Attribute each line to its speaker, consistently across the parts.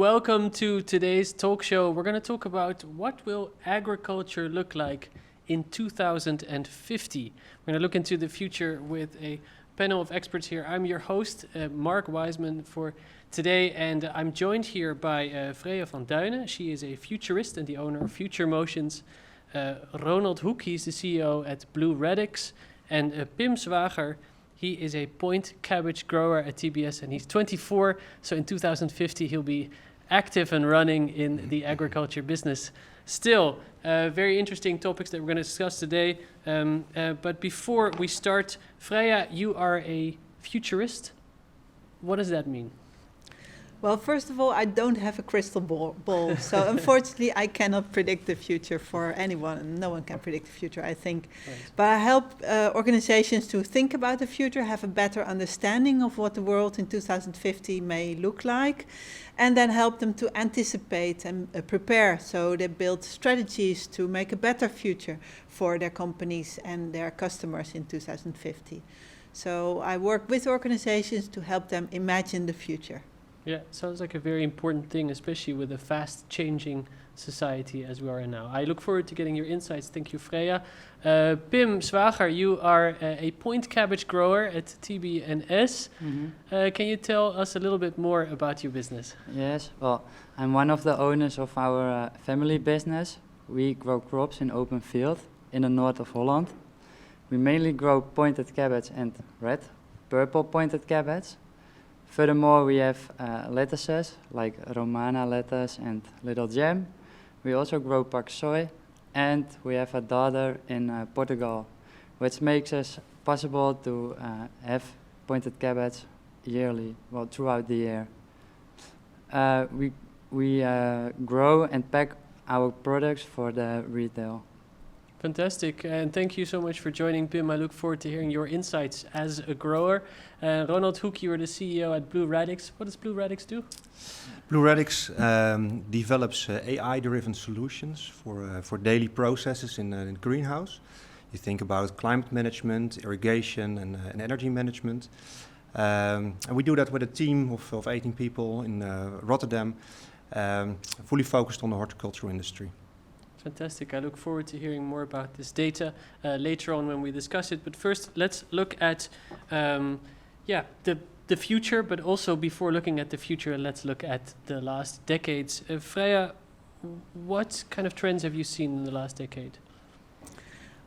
Speaker 1: welcome to today's talk show. We're going to talk about what will agriculture look like in 2050. We're going to look into the future with a panel of experts here. I'm your host, Mark Wiseman, for today, and I'm joined here by Freya van Duinen. She is a futurist and the owner of Future Motions. Ronald Hoek, he's the CEO at Blue Radix, and Pim Zwager. He is a point cabbage grower at TBS, and he's 24. So in 2050, he'll be active and running in the agriculture business. Still, very interesting topics that we're going to discuss today. But before we start, Freya, you are a futurist. What does that mean?
Speaker 2: Well, first of all, I don't have a crystal ball. So unfortunately, I cannot predict the future for anyone. No one can predict the future, I think. Right. But I help organizations to think about the future, have a better understanding of what the world in 2050 may look like, and then help them to anticipate and prepare. So they build strategies to make a better future for their companies and their customers in 2050. So I work with organizations to help them imagine the future.
Speaker 1: Yeah, sounds like a very important thing, especially with a fast-changing society as we are in now. I look forward to getting your insights. Thank you, Freya. Pim Zwager, you are a point cabbage grower at TBNS. Mm-hmm. Can you tell us a little bit more about your business?
Speaker 3: Yes, well, I'm one of the owners of our family business. We grow crops in open field in the north of Holland. We mainly grow pointed cabbage and red, purple pointed cabbage. Furthermore, we have lettuces like Romana lettuce and Little Gem. We also grow pak soy, and we have a daughter in Portugal, which makes us possible to have pointed cabbage yearly, well, throughout the year. We grow and pack our products for the retail.
Speaker 1: Fantastic, and thank you so much for joining, Pim. I look forward to hearing your insights as a grower. Ronald Hoek, you are the CEO at Blue Radix. What does Blue Radix do?
Speaker 4: Blue Radix develops AI-driven solutions for daily processes in the greenhouse. You think about climate management, irrigation, and energy management. And we do that with a team of 18 people in Rotterdam, fully focused on the horticultural industry.
Speaker 1: Fantastic. I look forward to hearing more about this data later on when we discuss it. But first, let's look at the future, but also before looking at the future, let's look at the last decades. Freya, what kind of trends have you seen in the last decade?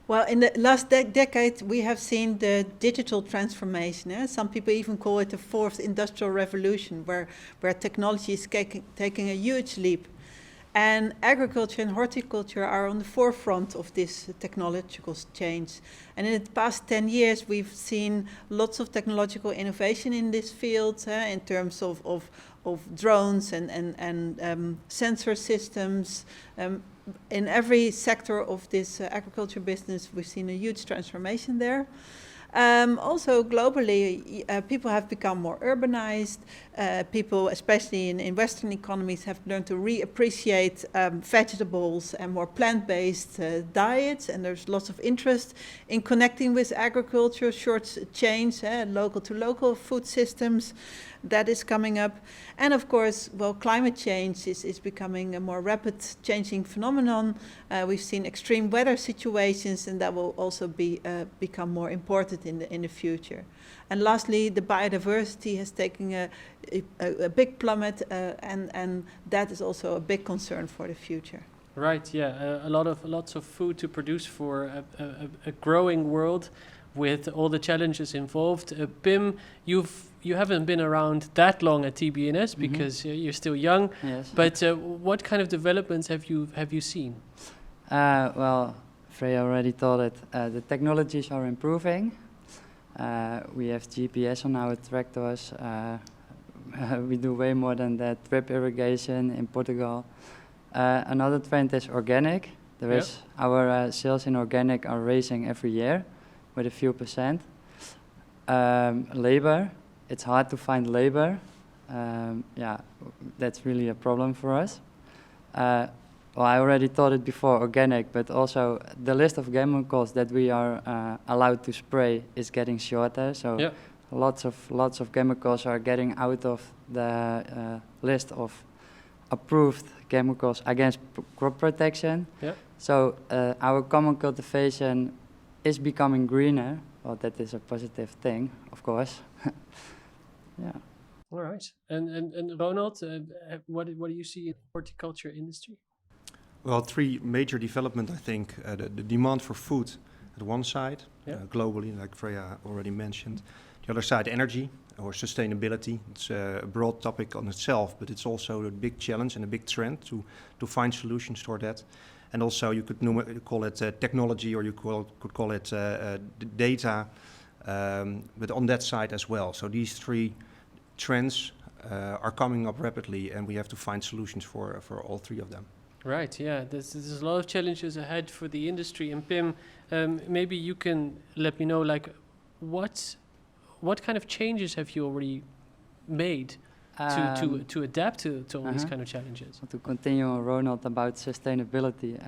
Speaker 2: Well, in the last decade, we have seen the digital transformation. Some people even call it the fourth industrial revolution, where technology is taking a huge leap. And agriculture and horticulture are on the forefront of this technological change. And in the past 10 years, we've seen lots of technological innovation in this field in terms of drones and sensor systems. In every sector of this agriculture business, we've seen a huge transformation there. Also globally, people have become more urbanized. People, especially in Western economies, have learned to reappreciate vegetables and more plant-based diets. And there's lots of interest in connecting with agriculture, short chains, local-to-local food systems. That is coming up. And of course, well, climate change is becoming a more rapid changing phenomenon. We've seen extreme weather situations, and that will also become more important in the future. And lastly, the biodiversity has taken a big plummet, and that is also a big concern for the future.
Speaker 1: Right, yeah, lots of food to produce for a growing world with all the challenges involved. Pim, you haven't been around that long at TBNS because you're still young.
Speaker 3: Yes.
Speaker 1: But what kind of developments have you seen?
Speaker 3: Well, Freya already told it. The technologies are improving. We have GPS on our tractors. We do way more than that. Drip irrigation in Portugal. Another trend is organic. Our sales in organic are rising every year with a few percent. Labor, it's hard to find labor. That's really a problem for us. Well, I already thought it before, organic, but also the list of chemicals that we are allowed to spray is getting shorter. So lots of chemicals are getting out of the list of approved chemicals against crop protection.
Speaker 1: Yeah.
Speaker 3: So our common cultivation is becoming greener. Well, that is a positive thing, of course. Yeah.
Speaker 1: All right. And Ronald, what do you see in the horticulture industry?
Speaker 4: Well, three major development, I think. The demand for food at one side,
Speaker 1: Yeah.
Speaker 4: globally, like Freya already mentioned. The other side, energy or sustainability. It's a broad topic on itself, but it's also a big challenge and a big trend to find solutions for that. And also, you could call it technology, or you could call it data, but on that side as well. So these three trends are coming up rapidly, and we have to find solutions for all three of them.
Speaker 1: Right, yeah, there's a lot of challenges ahead for the industry. And Pim, maybe you can let me know, like, what kind of changes have you already made to adapt to all these kind of challenges?
Speaker 3: To continue on Ronald about sustainability,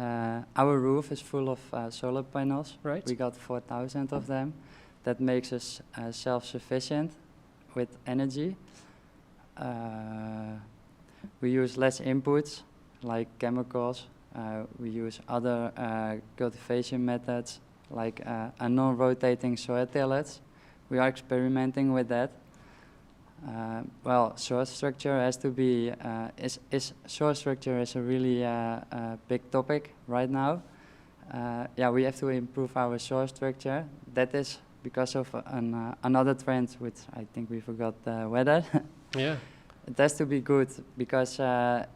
Speaker 3: our roof is full of solar panels.
Speaker 1: Right.
Speaker 3: We got 4,000 of them. That makes us self-sufficient with energy. We use less inputs like chemicals. We use other cultivation methods like a non-rotating soil tillage. We are experimenting with that. Well, soil structure has to be, soil structure is a really big topic right now. Yeah, we have to improve our soil structure. That is because of another trend, which I think we forgot, weather.
Speaker 1: Yeah.
Speaker 3: It has to be good, because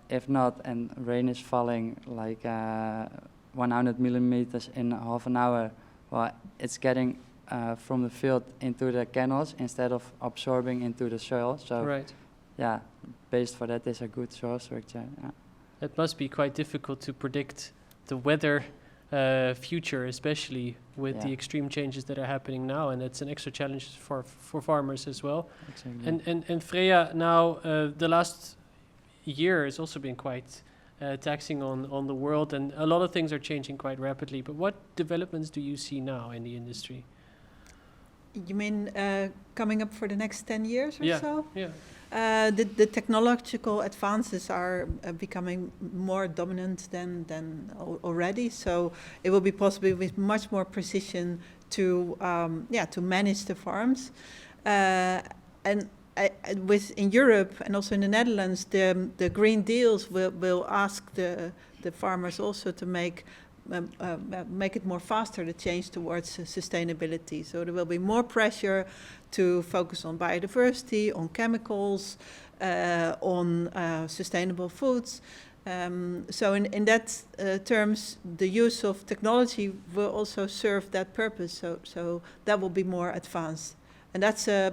Speaker 3: if not, and rain is falling like 100 millimeters in half an hour, well, it's getting from the field into the canals instead of absorbing into the soil. So,
Speaker 1: Right.
Speaker 3: yeah, based for that is a good soil structure. Yeah.
Speaker 1: It must be quite difficult to predict the weather future, especially with the extreme changes that are happening now, and it's an extra challenge for farmers as well.
Speaker 3: Exactly.
Speaker 1: And Freya, now the last year has also been quite taxing on the world, and a lot of things are changing quite rapidly. But what developments do you see now in the industry?
Speaker 2: You mean coming up for the next 10 years or so?
Speaker 1: Yeah.
Speaker 2: The technological advances are becoming more dominant than already, so it will be possible with much more precision to manage the farms. In Europe and also in the Netherlands, the Green Deals will ask the farmers also to make it more faster, the change towards sustainability. So there will be more pressure to focus on biodiversity, on chemicals, on sustainable foods. So in that terms, the use of technology will also serve that purpose. So that will be more advanced. And that's a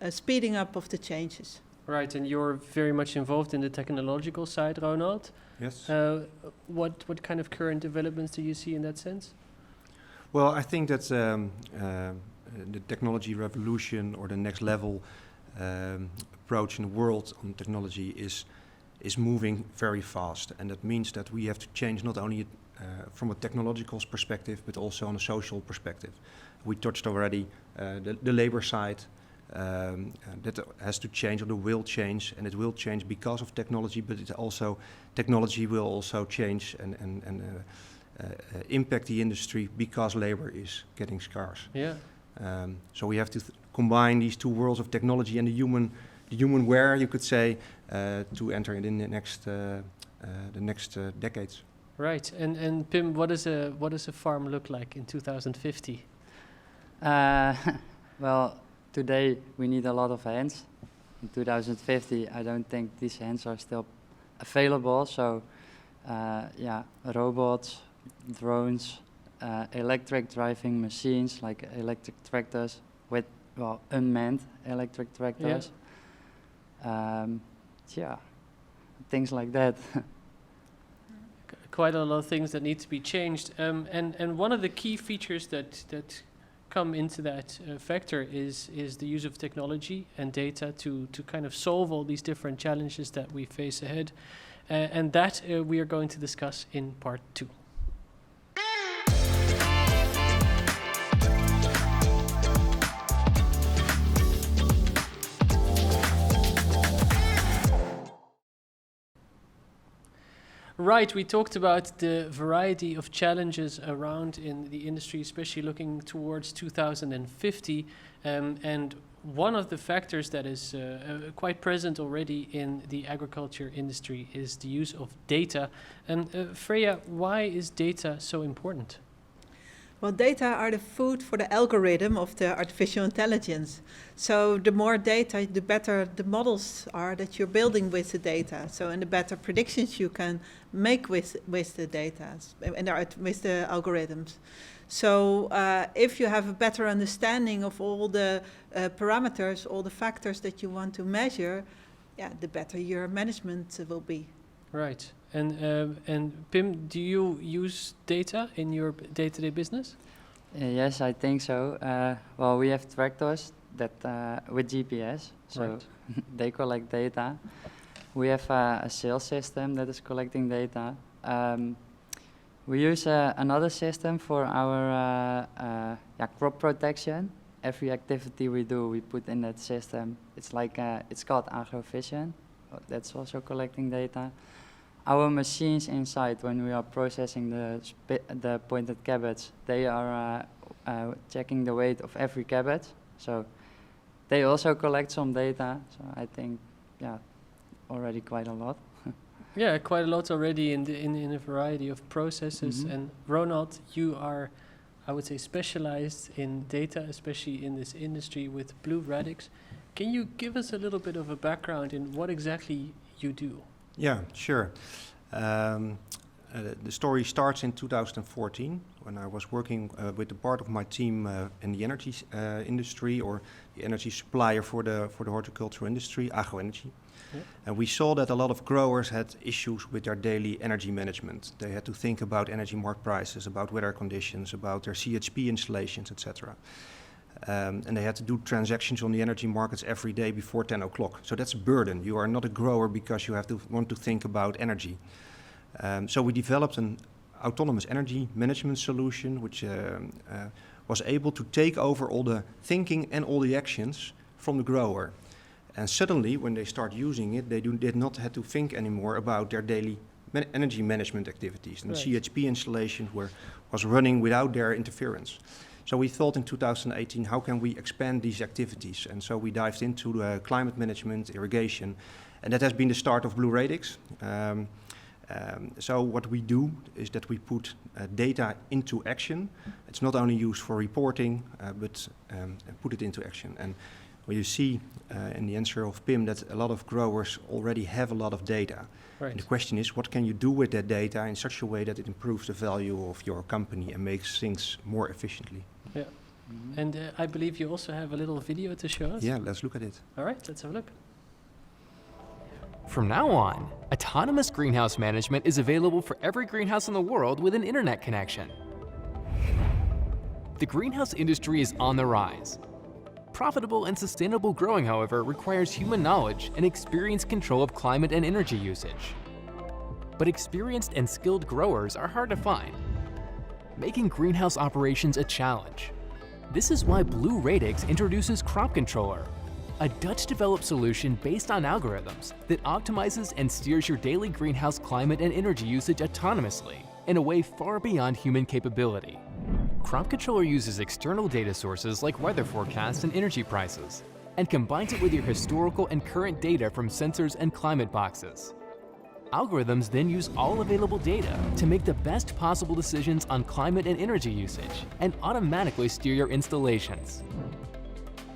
Speaker 2: speeding up of the changes.
Speaker 1: Right, and you're very much involved in the technological side, Ronald.
Speaker 4: Yes.
Speaker 1: What kind of current developments do you see in that sense?
Speaker 4: Well, I think that the technology revolution, or the next level approach in the world on technology is moving very fast, and that means that we have to change not only from a technological perspective, but also on a social perspective. We touched already the labor side. That has to change, or will change, and it will change because of technology, but technology will also change and impact the industry because labor is getting scarce.
Speaker 1: Yeah.
Speaker 4: So we have to combine these two worlds of technology and the human wear, you could say, to enter in the next decades.
Speaker 1: Right, and Pim, what does a farm look like in 2050?
Speaker 3: Well, today we need a lot of hands. In 2050, I don't think these hands are still available. So, robots, drones, electric driving machines like electric tractors with, unmanned electric tractors. Things like that.
Speaker 1: Quite a lot of things that need to be changed. And one of the key features that come into that factor is the use of technology and data to kind of solve all these different challenges that we face ahead. And that we are going to discuss in part 2. Right, we talked about the variety of challenges around in the industry, especially looking towards 2050. And one of the factors that is quite present already in the agriculture industry is the use of data. And Freya, why is data so important?
Speaker 2: Well, data are the food for the algorithm of the artificial intelligence. So the more data, the better the models are that you're building with the data. So and the better predictions you can make with the data and with the algorithms. So if you have a better understanding of all the parameters, all the factors that you want to measure, yeah, the better your management will be.
Speaker 1: Right. And Pim, do you use data in your day-to-day business?
Speaker 3: Yes, I think so. Well, we have tractors that with GPS, so
Speaker 1: Right.
Speaker 3: they collect data. We have a sales system that is collecting data. We use another system for our crop protection. Every activity we do, we put in that system. It's like it's called agrovision. That's also collecting data. Our machines inside, when we are processing the pointed cabbage, they are checking the weight of every cabbage. So they also collect some data. So I think, yeah, already quite a lot.
Speaker 1: Yeah, quite a lot already in a variety of processes.
Speaker 3: Mhm.
Speaker 1: And Ronald, you are, I would say, specialized in data, especially in this industry with Blue Radix. Can you give us a little bit of a background in what exactly you do?
Speaker 4: Yeah, sure. The story starts in 2014 when I was working with the part of my team in the energy industry, or the energy supplier for the horticultural industry, agro-energy.
Speaker 1: Yeah.
Speaker 4: And we saw that a lot of growers had issues with their daily energy management. They had to think about energy market prices, about weather conditions, about their CHP installations, etc. And they had to do transactions on the energy markets every day before 10 o'clock. So that's a burden. You are not a grower because you have to want to think about energy. So we developed an autonomous energy management solution, which was able to take over all the thinking and all the actions from the grower. And suddenly, when they start using it, they did not have to think anymore about their daily energy management activities. And
Speaker 1: Right.
Speaker 4: the CHP installation was running without their interference. So we thought in 2018, how can we expand these activities? And so we dived into climate management, irrigation, and that has been the start of Blue Radix. So what we do is that we put data into action. It's not only used for reporting, but put it into action. And well, you see in the answer of Pim that a lot of growers already have a lot of data.
Speaker 1: Right.
Speaker 4: And the question is, what can you do with that data in such a way that it improves the value of your company and makes things more efficiently?
Speaker 1: Yeah.
Speaker 3: Mhm.
Speaker 1: And I believe you also have a little video to show us.
Speaker 4: Yeah, let's look at it.
Speaker 1: All right, let's have a look.
Speaker 5: From now on, autonomous greenhouse management is available for every greenhouse in the world with an internet connection. The greenhouse industry is on the rise. Profitable and sustainable growing, however, requires human knowledge and experienced control of climate and energy usage. But experienced and skilled growers are hard to find, making greenhouse operations a challenge. This is why Blue Radix introduces Crop Controller, a Dutch-developed solution based on algorithms that optimizes and steers your daily greenhouse climate and energy usage autonomously in a way far beyond human capability. Crop Controller uses external data sources like weather forecasts and energy prices, and combines it with your historical and current data from sensors and climate boxes. Algorithms then use all available data to make the best possible decisions on climate and energy usage, and automatically steer your installations.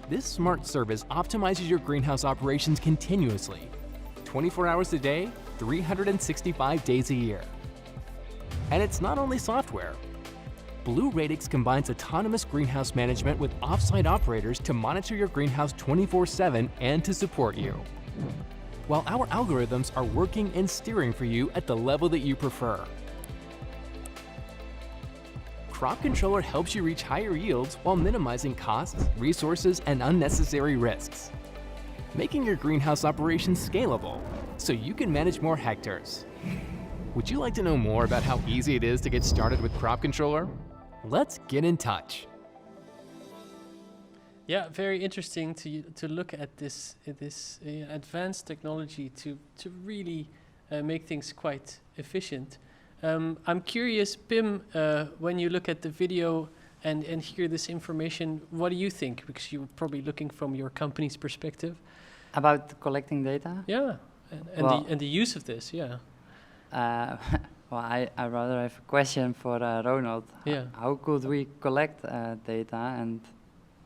Speaker 5: This smart service optimizes your greenhouse operations continuously, 24 hours a day, 365 days a year. And it's not only software. Blue Radix combines autonomous greenhouse management with off-site operators to monitor your greenhouse 24/7 and to support you, while our algorithms are working and steering for you at the level that you prefer. Crop Controller helps you reach higher yields while minimizing costs, resources, and unnecessary risks, making your greenhouse operations scalable so you can manage more hectares. Would you like to know more about how easy it is to get started with Crop Controller? Let's get in touch.
Speaker 1: Yeah, very interesting to look at this advanced technology to really make things quite efficient. I'm curious, Pim, when you look at the video and hear this information, what do you think? Because you're probably looking from your company's perspective.
Speaker 3: About collecting data?
Speaker 1: Yeah, and the use of this, yeah.
Speaker 3: Well, I rather have a question for Ronald.
Speaker 1: Yeah.
Speaker 3: How could we collect data and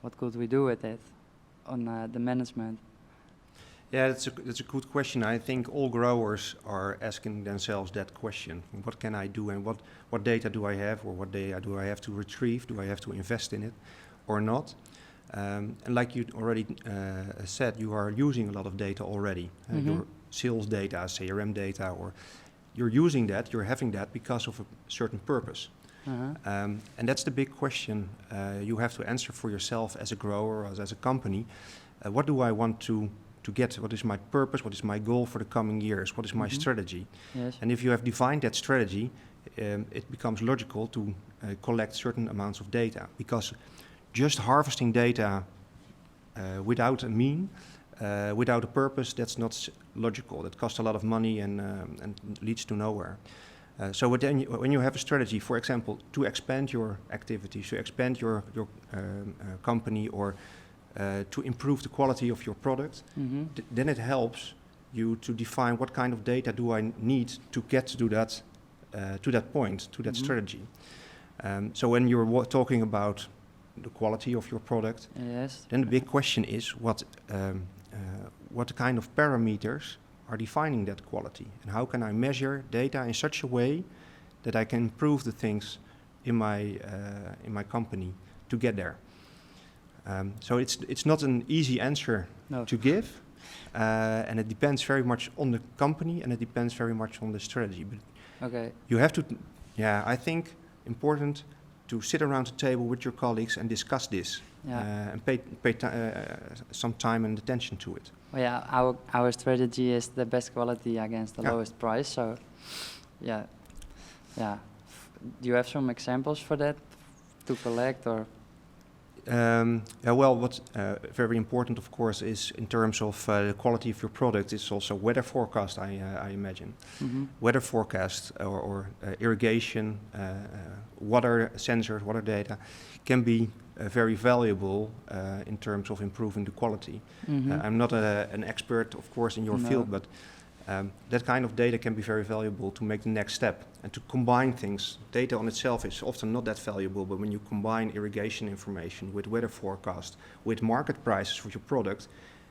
Speaker 3: what could we do with it on the management?
Speaker 4: Yeah, that's a good question. I think all growers are asking themselves that question. What can I do, and what data do I have, or what data do I have to retrieve? Do I have to invest in it or not? And like you already said, you are using a lot of data already. Your sales data, CRM data, or you're using that, you're having that because of a certain purpose. And that's the big question you have to answer for yourself as a grower, as a company. What do I want to get? What is my purpose? What is my goal for the coming years? What is my strategy?
Speaker 3: Yes.
Speaker 4: And if you have defined that strategy, it becomes logical to collect certain amounts of data, because just harvesting data without a mean, without a purpose, that's not logical. That costs a lot of money and leads to nowhere. So when you have a strategy, for example, to expand your activities, to expand your company, or to improve the quality of your product, then it helps you to define what kind of data do I need to get to that point, to that strategy. So when you're talking about the quality of your product,
Speaker 3: Yes.
Speaker 4: then the big question is what kind of parameters are defining that quality, and how can I measure data in such a way that I can improve the things in my company to get there. So it's not an easy answer to give, and it depends very much on the company, and it depends very much on the strategy. But you have to, I think important to sit around the table with your colleagues and discuss this, and pay some time and attention to it.
Speaker 3: Well, yeah, our strategy is the best quality against the lowest price. So, yeah. Do you have some examples for that to collect, or?
Speaker 4: Well, what's very important, of course, is in terms of the quality of your product, is also weather forecast, I imagine. Weather forecast or irrigation, water sensors, water data can be very valuable in terms of improving the quality. I'm not an expert, of course, in your field, but that kind of data can be very valuable to make the next step and to combine things. Data on itself is often not that valuable, but when you combine irrigation information with weather forecast, with market prices for your product,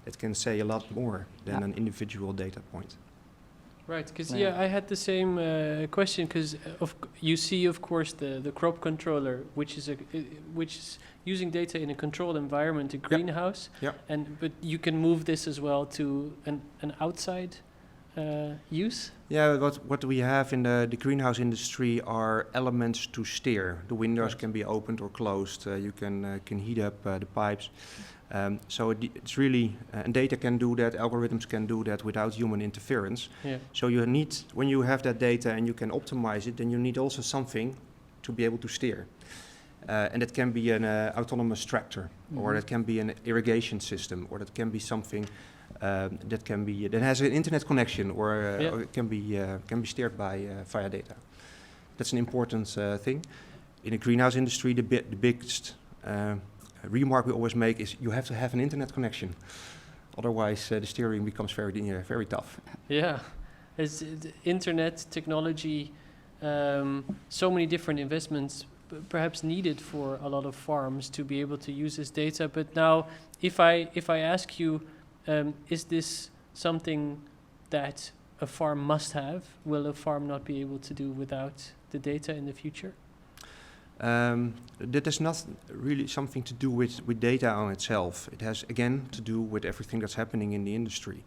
Speaker 4: it can say a lot more than an individual data point.
Speaker 1: Right, because I had the same question, because you see, of course, the crop controller, which is using data in a controlled environment, a greenhouse, but you can move this as well to an outside use? Yeah,
Speaker 4: what we have in the greenhouse industry are elements to steer. The windows can be opened or closed. You can heat up the pipes. So it's really, and data can do that, algorithms can do that without human interference. So you need, when you have that data and you can optimize it, then you need also something to be able to steer. And it can be an autonomous tractor, or it can be an irrigation system, or that can be something that has an internet connection, or it can be steered by via data. That's an important thing. In the greenhouse industry, the biggest remark we always make is you have to have an internet connection. Otherwise, the steering becomes very tough.
Speaker 1: Yeah, it's the internet technology. So many different investments perhaps needed for a lot of farms to be able to use this data. But now, if I ask you, is this something that a farm must have? Will a farm not be able to do without the data in the future?
Speaker 4: That has not really something to do with data on itself. It has, again, to do with everything that's happening in the industry.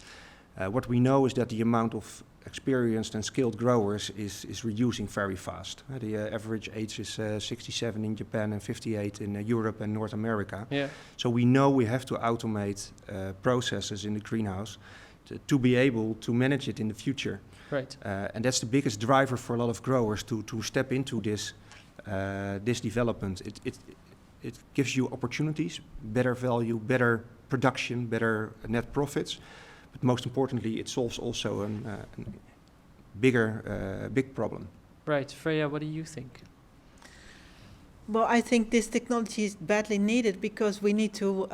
Speaker 4: What we know is that the amount of experienced and skilled growers is reducing very fast. The average age is 67 in Japan and 58 in Europe and North America. So we know we have to automate processes in the greenhouse to be able to manage it in the future.
Speaker 1: Right.
Speaker 4: And that's the biggest driver for a lot of growers to step into this development. It gives you opportunities, better value, better production, better net profits. But most importantly, it solves also big problem.
Speaker 1: Right, Freya, what do you think?
Speaker 2: Well, I think this technology is badly needed because we need to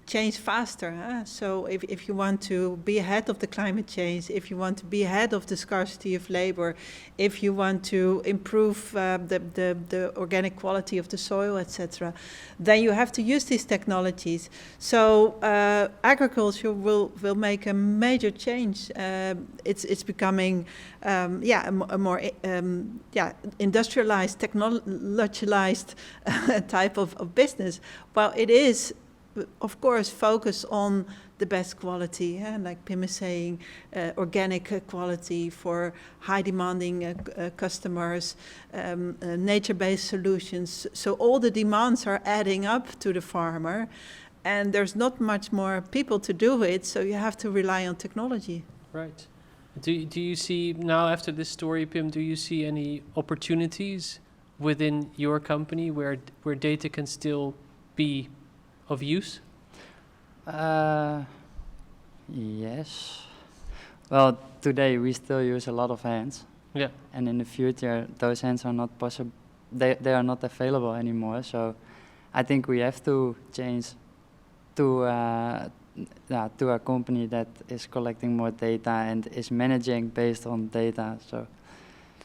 Speaker 2: change faster. So if you want to be ahead of the climate change, if you want to be ahead of the scarcity of labor, if you want to improve the organic quality of the soil, etc., then you have to use these technologies. So agriculture will make a major change. It's becoming a more industrialized, technologized type of business. Well, it is, of course, focus on the best quality, like Pim is saying, organic quality for high demanding customers, nature-based solutions. So all the demands are adding up to the farmer, and there's not much more people to do it, so you have to rely on technology.
Speaker 1: Right. Do you see, now after this story, Pim, do you see any opportunities within your company where data can still be of use?
Speaker 3: Yes. Well, today we still use a lot of hands.
Speaker 1: Yeah.
Speaker 3: And in the future, those hands are not possible. They are not available anymore. So I think we have to change to a company that is collecting more data and is managing based on data. So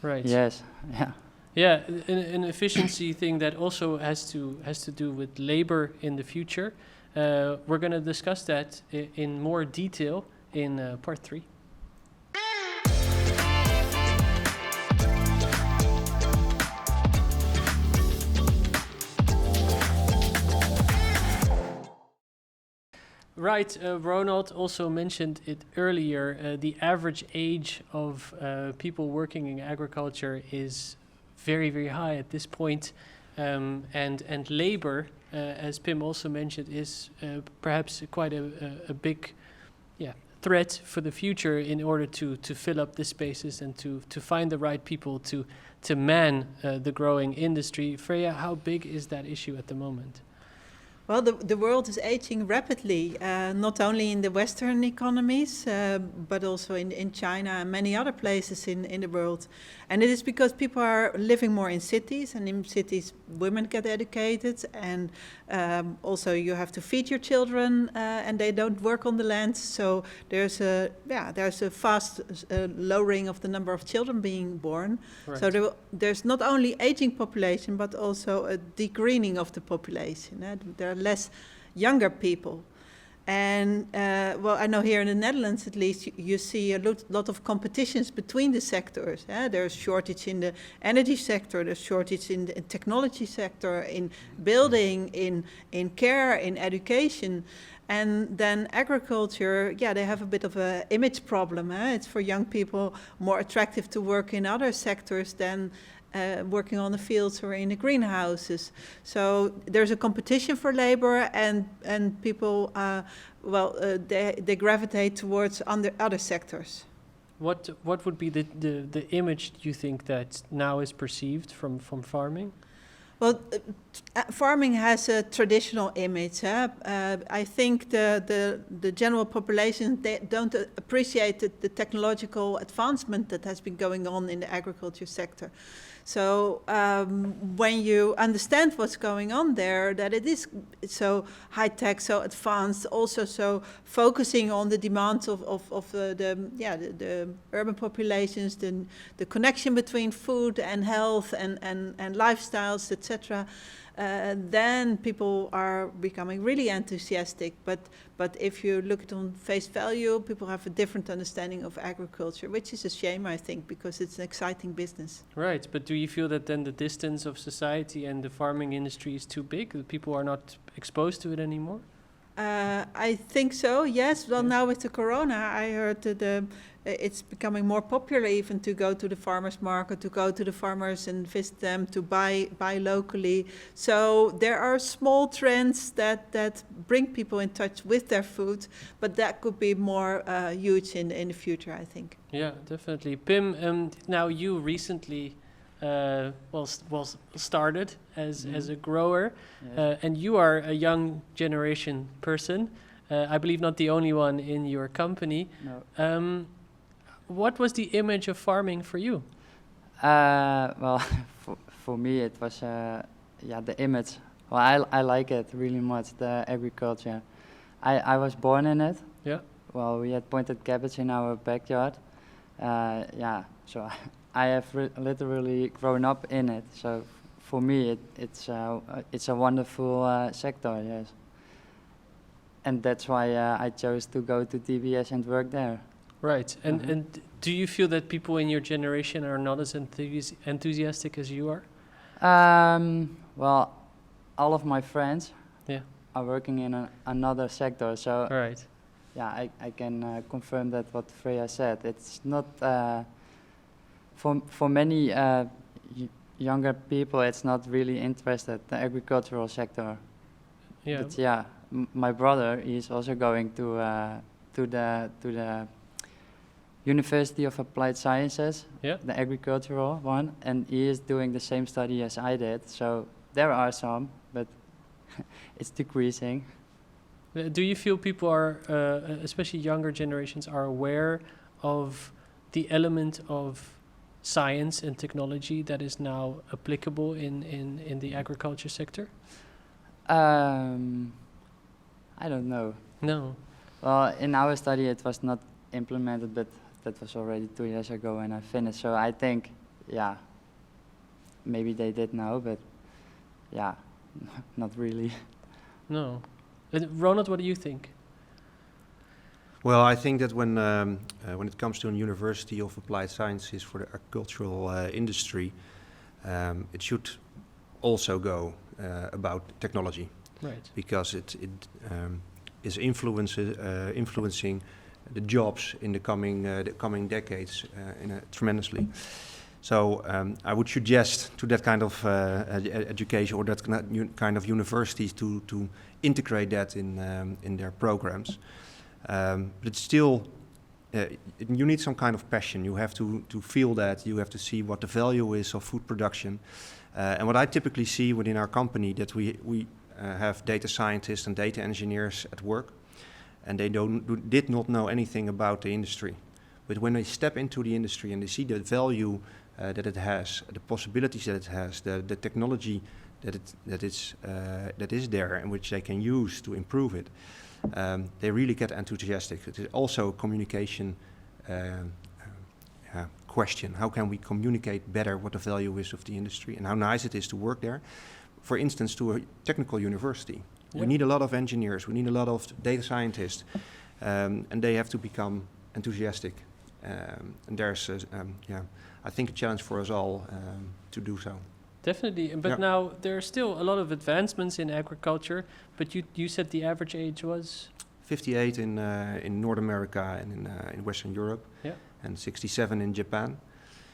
Speaker 1: Right.
Speaker 3: yes, yeah.
Speaker 1: Yeah, an efficiency thing that also has to do with labor in the future. We're going to discuss that in more detail in part 3. Right, Ronald also mentioned it earlier. The average age of people working in agriculture is very, very high at this point. And labor, as Pim also mentioned, is perhaps quite a big threat for the future in order to fill up the spaces and to find the right people to man the growing industry. Freya, how big is that issue at the moment?
Speaker 2: Well, the world is aging rapidly, not only in the Western economies, but also in China and many other places in the world. And it is because people are living more in cities, and in cities women get educated, and also you have to feed your children, and they don't work on the land. So there's a fast lowering of the number of children being born.
Speaker 1: Right.
Speaker 2: So there's not only aging population, but also a degreening of the population. There are less younger people. And, well, I know here in the Netherlands, at least, you see a lot of competitions between the sectors. There's shortage in the energy sector, there's shortage in the technology sector, in building, in care, in education. And then agriculture, they have a bit of an image problem. It's for young people more attractive to work in other sectors than working on the fields or in the greenhouses. So there's a competition for labor, and people, they gravitate towards other sectors.
Speaker 1: What would be the image you think that now is perceived from farming?
Speaker 2: Well, farming has a traditional image. I think the general population, they don't appreciate the technological advancement that has been going on in the agriculture sector. So when you understand what's going on there, that it is so high-tech, so advanced, also so focusing on the demands of the urban populations, the connection between food and health and lifestyles, etc., then people are becoming really enthusiastic. But if you look at on face value, people have a different understanding of agriculture, which is a shame, I think, because it's an exciting business.
Speaker 1: Right, but do you feel that then the distance of society and the farming industry is too big, that people are not exposed to it anymore?
Speaker 2: I think so, yes. Well, now with the corona, I heard that it's becoming more popular even to go to the farmers market, to go to the farmers and visit them, to buy locally. So there are small trends that bring people in touch with their food, but that could be more huge in the future, I think.
Speaker 1: Yeah, definitely. Pim, now you recently started as a grower,
Speaker 3: Yes.
Speaker 1: and you are a young generation person. I believe not the only one in your company.
Speaker 3: No.
Speaker 1: what was the image of farming for you?
Speaker 3: Well, for me it was the image. Well, I like it really much, the agriculture. I was born in it.
Speaker 1: Yeah.
Speaker 3: Well, we had pointed cabbage in our backyard. So I have literally grown up in it. So for me, it's a wonderful sector, yes. And that's why I chose to go to TBS and work there.
Speaker 1: Right. And do you feel that people in your generation are not as enthusiastic as you are?
Speaker 3: Well, all of my friends
Speaker 1: Yeah.
Speaker 3: are working in another sector, so
Speaker 1: All right.
Speaker 3: yeah, I can confirm that what Freya said. It's not for many younger people. It's not really interested the agricultural sector.
Speaker 1: Yeah.
Speaker 3: But yeah, my brother is also going to the University of Applied Sciences,
Speaker 1: Yeah.
Speaker 3: the agricultural one, and he is doing the same study as I did. So there are some, but it's decreasing.
Speaker 1: Do you feel people are, especially younger generations, are aware of the element of science and technology that is now applicable in the agriculture sector?
Speaker 3: I don't know.
Speaker 1: No.
Speaker 3: Well, in our study it was not implemented, but that was already 2 years ago when I finished. So I think, yeah, maybe they did now, but yeah, not really.
Speaker 1: No. Ronald, what do you think?
Speaker 4: Well, I think that when it comes to a University of Applied Sciences for the agricultural industry, it should also go about technology,
Speaker 1: Right.
Speaker 4: because it is influencing the jobs in the coming decades tremendously. So I would suggest to that kind of education or that kind of universities to integrate that in their programs. But it's still, you need some kind of passion. You have to feel that. You have to see what the value is of food production. And what I typically see within our company, that we have data scientists and data engineers at work, and they did not know anything about the industry. But when they step into the industry and they see the value that it has, the possibilities that it has, the technology that is there and which they can use to improve it, they really get enthusiastic. It is also a communication question. How can we communicate better what the value is of the industry and how nice it is to work there? For instance, to a technical university.
Speaker 1: Yeah.
Speaker 4: We need a lot of engineers, we need a lot of data scientists, and they have to become enthusiastic. And there's, I think, a challenge for us all to do so.
Speaker 1: Definitely. But
Speaker 4: Yeah.
Speaker 1: now there are still a lot of advancements in agriculture, but you said the average age was?
Speaker 4: 58 in North America and in Western Europe,
Speaker 1: Yeah.
Speaker 4: and 67 in Japan.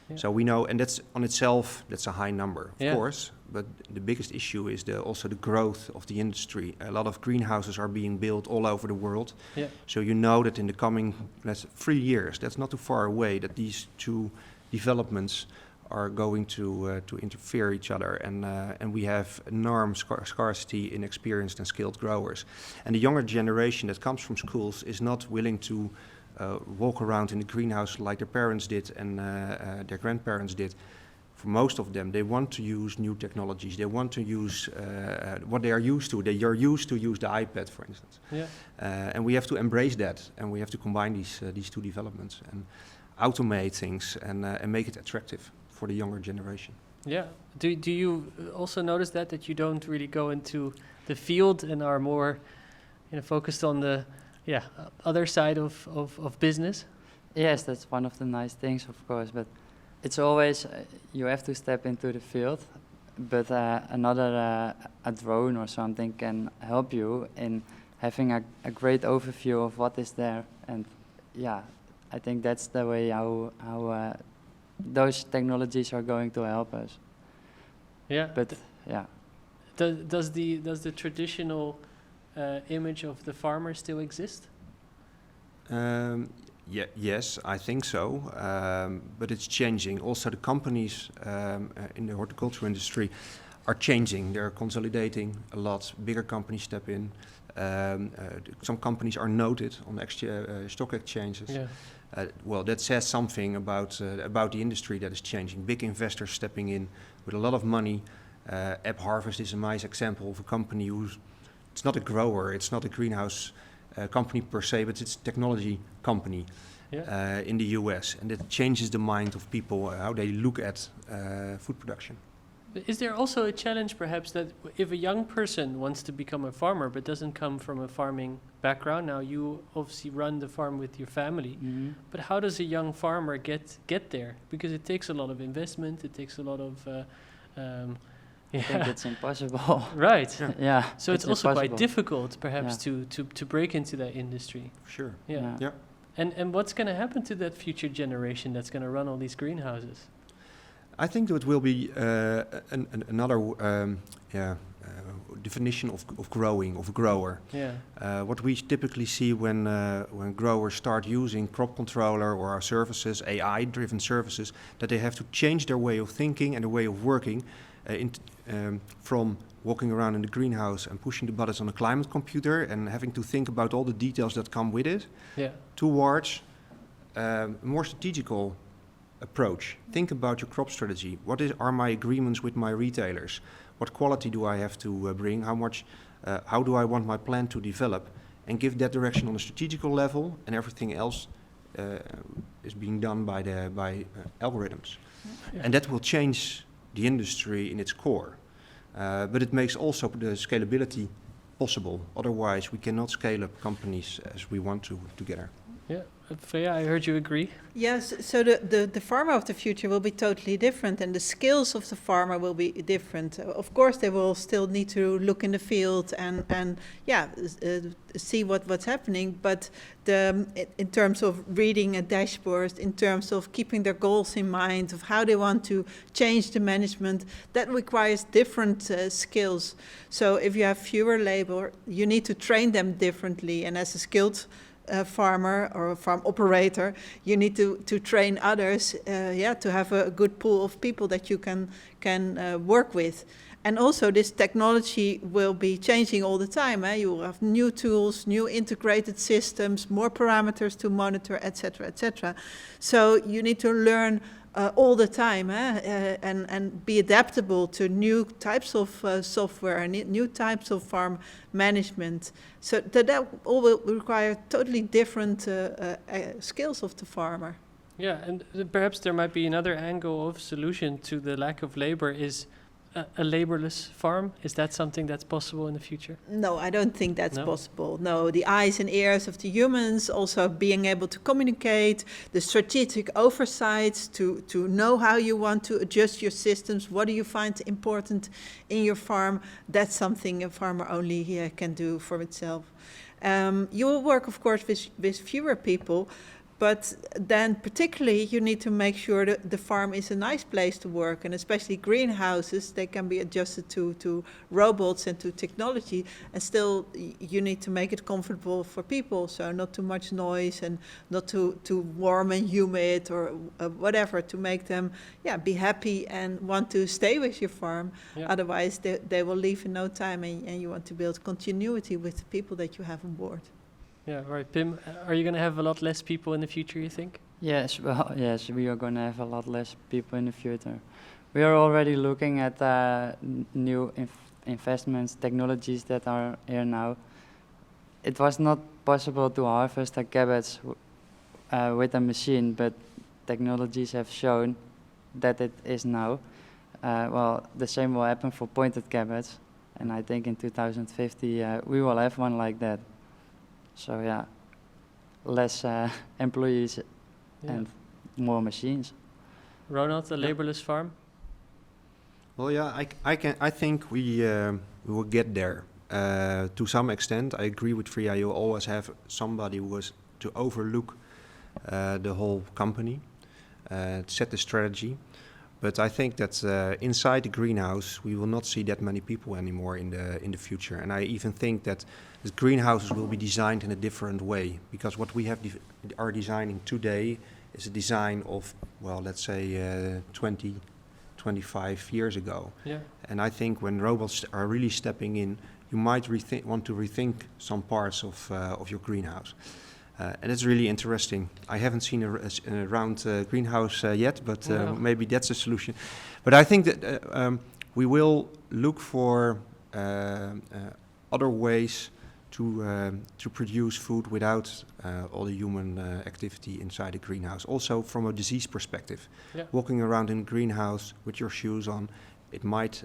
Speaker 1: Yeah.
Speaker 4: So we know, and that's on itself, that's a high number, of
Speaker 1: Yeah.
Speaker 4: course. But the biggest issue is also the growth of the industry. A lot of greenhouses are being built all over the world.
Speaker 1: Yeah.
Speaker 4: So you know that in the coming 3 years, that's not too far away, that these two developments are going to interfere each other, and we have enormous scarcity in experienced and skilled growers. And the younger generation that comes from schools is not willing to walk around in the greenhouse like their parents did and their grandparents did. For most of them, they want to use new technologies. They want to use what they are used to. They are used to use the iPad, for instance.
Speaker 1: Yeah.
Speaker 4: And we have to embrace that, and we have to combine these two developments and automate things and make it attractive for the younger generation.
Speaker 1: Yeah. Do you also notice that you don't really go into the field and are more focused on the other side of business?
Speaker 3: Yes, that's one of the nice things, of course, but it's always, you have to step into the field, but a drone or something can help you in having a great overview of what is there. And yeah, I think that's the way how those technologies are going to help us.
Speaker 1: Yeah.
Speaker 3: But yeah.
Speaker 1: Does the traditional image of the farmer still exist?
Speaker 4: Yes, I think so, but it's changing. Also, the companies in the horticulture industry are changing. They're consolidating a lot. Bigger companies step in. Some companies are noted on stock exchanges.
Speaker 1: Yeah.
Speaker 4: Well, that says something about the industry that is changing. Big investors stepping in with a lot of money. App Harvest is a nice example of a company it's not a grower, it's not a greenhouse company per se, but it's a technology company in the US, and it changes the mind of people how they look at food production.
Speaker 1: Is there also a challenge, perhaps, that if a young person wants to become a farmer but doesn't come from a farming background? Now, you obviously run the farm with your family, but how does a young farmer get there? Because it takes a lot of investment, it takes a lot of...
Speaker 3: I think it's impossible.
Speaker 1: Right.
Speaker 3: Yeah.
Speaker 1: So it's also quite
Speaker 3: impossible.
Speaker 1: difficult, perhaps, to break into that industry.
Speaker 4: Sure.
Speaker 1: Yeah.
Speaker 4: Yeah.
Speaker 1: And what's going to happen to that future generation that's going to run all these greenhouses?
Speaker 4: I think it will be another definition of growing, of a grower.
Speaker 1: Yeah.
Speaker 4: What we typically see when growers start using crop controller or our services, AI-driven services, that they have to change their way of thinking and their way of working from walking around in the greenhouse and pushing the buttons on a climate computer and having to think about all the details that come with it, towards a more strategical approach. Think about your crop strategy. What are my agreements with my retailers? What quality do I have to bring? How do I want my plant to develop? And give that direction on a strategical level, and everything else is being done by algorithms.
Speaker 1: Yeah.
Speaker 4: And that will change the industry in its core. But it makes also the scalability possible. Otherwise, we cannot scale up companies as we want to together.
Speaker 1: Yeah. Freya, I heard you agree.
Speaker 2: Yes, so the farmer of the future will be totally different, and the skills of the farmer will be different. Of course, they will still need to look in the field and see what's happening, but in terms of reading a dashboard, in terms of keeping their goals in mind, of how they want to change the management, that requires different skills. So if you have fewer labor, you need to train them differently, and as a skilled farmer or a farm operator, you need to train others, to have a good pool of people that you can work with. And also this technology will be changing all the time. You will have new tools, new integrated systems, more parameters to monitor, etc., etc. So you need to learn all the time and be adaptable to new types of software and new types of farm management. So that all will require totally different skills of the farmer.
Speaker 1: Yeah, and perhaps there might be another angle of solution to the lack of labor is a laborless farm. Is that something that's possible in the future?
Speaker 2: No, I don't think that's possible. No, the eyes and ears of the humans, also being able to communicate, the strategic oversight to know how you want to adjust your systems, what do you find important in your farm, that's something a farmer only can do for itself. You will work, of course, with fewer people, but then particularly you need to make sure that the farm is a nice place to work, and especially greenhouses, they can be adjusted to robots and to technology, and still you need to make it comfortable for people, so not too much noise and not too warm and humid or whatever, to make them be happy and want to stay with your farm. Otherwise they will leave in no time, and you want to build continuity with the people that you have on board.
Speaker 1: Yeah, right. Pim, are you going to have a lot less people in the future, you think?
Speaker 3: Yes, well, yes, we are going to have a lot less people in the future. We are already looking at new investments, technologies that are here now. It was not possible to harvest a cabbage with a machine, but technologies have shown that it is now. Well, the same will happen for pointed cabbage, and I think in 2050 we will have one like that. So yeah, less employees and more machines.
Speaker 1: Ronald, a laborless farm?
Speaker 4: Well, yeah, I think we will get there to some extent. I agree with Freya. You always have somebody who was to overlook the whole company, set the strategy. But I think that inside the greenhouse, we will not see that many people anymore in the future. And I even think that the greenhouses will be designed in a different way, because what we are designing today is a design of, well, let's say 20 25 years ago.
Speaker 1: Yeah.
Speaker 4: And I think when robots are really stepping in, you might want to rethink some parts of your greenhouse. And it's really interesting. I haven't seen a round greenhouse yet, but
Speaker 1: No.
Speaker 4: maybe that's a solution. But I think that we will look for other ways to produce food without all the human activity inside the greenhouse. Also from a disease perspective.
Speaker 1: Yeah.
Speaker 4: Walking around in a greenhouse with your shoes on, it might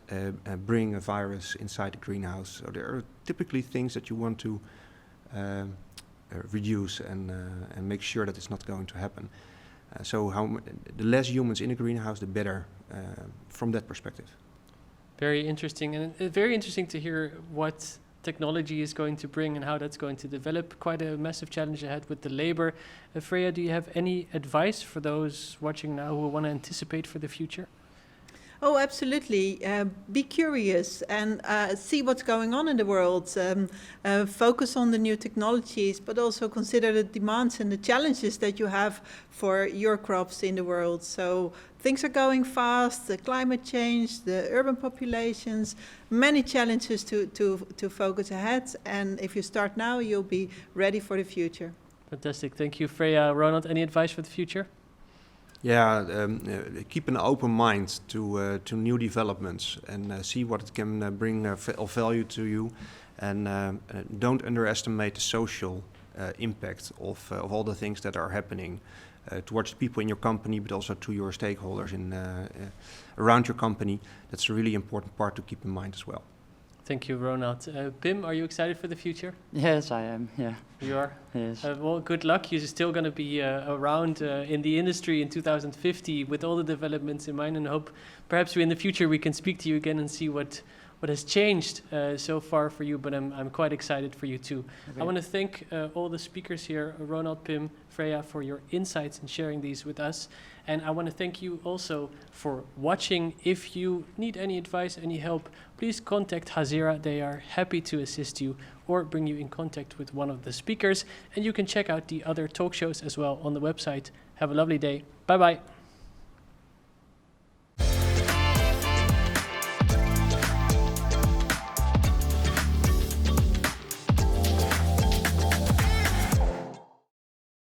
Speaker 4: bring a virus inside the greenhouse. So there are typically things that you want to reduce and make sure that it's not going to happen. So the less humans in a greenhouse, the better from that perspective.
Speaker 1: Very interesting, and very interesting to hear what technology is going to bring and how that's going to develop. Quite a massive challenge ahead with the labor. Freya, do you have any advice for those watching now who want to anticipate for the future?
Speaker 2: Oh, absolutely. Be curious and see what's going on in the world. Focus on the new technologies, but also consider the demands and the challenges that you have for your crops in the world. So things are going fast, the climate change, the urban populations, many challenges to focus ahead. And if you start now, you'll be ready for the future.
Speaker 1: Fantastic. Thank you, Freya. Ronald, any advice for the future?
Speaker 4: Yeah, keep an open mind to new developments and see what it can bring of value to you, and don't underestimate the social impact of all the things that are happening towards the people in your company, but also to your stakeholders around your company. That's a really important part to keep in mind as well.
Speaker 1: Thank you, Ronald. Pim, are you excited for the future?
Speaker 3: Yes, I am. Yeah.
Speaker 1: You are?
Speaker 3: Yes.
Speaker 1: Well, good luck. You're still going to be around in the industry in 2050 with all the developments in mind, and I hope perhaps in the future we can speak to you again and see what has changed so far for you, but I'm quite excited for you too.
Speaker 3: Okay.
Speaker 1: I want to thank all the speakers here, Ronald, Pim, Freya, for your insights and sharing these with us. And I want to thank you also for watching. If you need any advice, any help, please contact Hazera. They are happy to assist you or bring you in contact with one of the speakers. And you can check out the other talk shows as well on the website. Have a lovely day. Bye-bye.